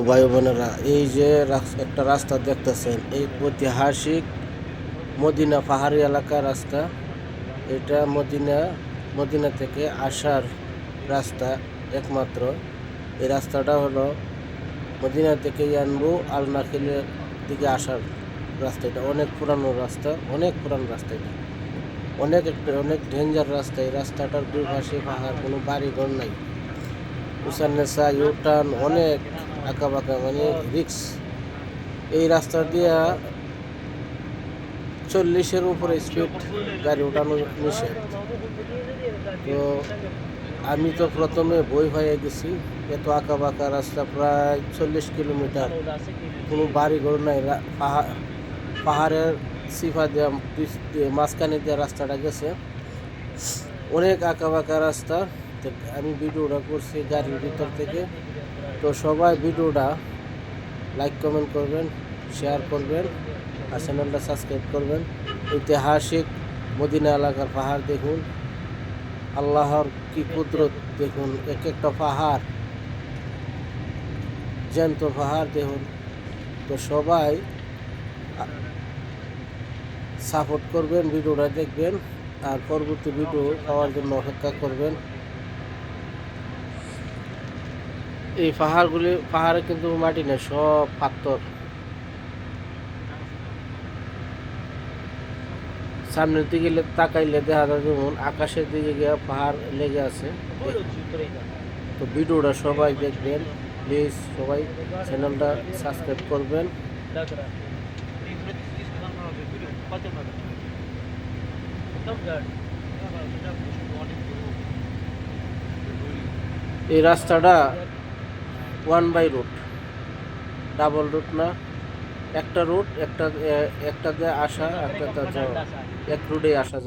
ভাই বোনেরা, এই যে একটা রাস্তা দেখতেছেন, এই ঐতিহাসিক মদিনা পাহাড়ি এলাকার রাস্তা। এটা মদিনা থেকে আসার রাস্তা একমাত্র। এই রাস্তাটা হলো মদিনা থেকে ইয়ানবু আল নাখিলের দিকে আসার রাস্তা। এটা অনেক পুরানো রাস্তা, অনেক পুরানো রাস্তা। এটা অনেক ডেঞ্জার রাস্তা। এই রাস্তাটার দুই পাশে পাহাড়, কোনো বাড়ি ঘর নাই। উসান্নেসা ইউটার্ন অনেক আঁকা বাঁকা, মানে রিক্স। এই রাস্তা দিয়া 40-এর উপরে স্পিড গাড়ি ওঠানো নিষেধ। তো আমি তো প্রথমে ভয় হয়ে গেছি, এত আঁকা বাঁকা রাস্তা, প্রায় 40 কিলোমিটার, কোনো বাড়ি ঘর নাই। পাহাড়ের সিফা দেওয়া মাঝখানে দেওয়া রাস্তাটা গেছে, অনেক আঁকা বাঁকা রাস্তা। তো আমি ভিডিওটা করছি গাড়ির ভিতর থেকে। তো সবাই ভিডিওটা লাইক কমেন্ট করবেন, শেয়ার করবেন, আর চ্যানেলটা সাবস্ক্রাইব করবেন। ঐতিহাসিক মদিনা এলাকার পাহাড় দেখুন, আল্লাহর কি কুদরত দেখুন। এক একটা পাহাড় জ্যান্ত পাহাড় দেখুন। তো সবাই সাপোর্ট করবেন, ভিডিওটা দেখবেন, আর পরবর্তী ভিডিও পাওয়ার জন্য অপেক্ষা করবেন। এই পাহাড়ে কিন্তু মাটি নেই, সব পাথর। সামনের দিকে তাকাইলে দেখা যায় যেমন আকাশের দিকে গিয়ে পাহাড় লেগে আছে। তো ভিডিওটা সবাই দেখবেন, প্লিজ সবাই চ্যানেলটা সাবস্ক্রাইব করবেন। এই রাস্তাটা 1 বাই রুট, ডাবল রুট না। একটা রুট, একটা দিয়ে আসা, একটা এক রুটে আসা।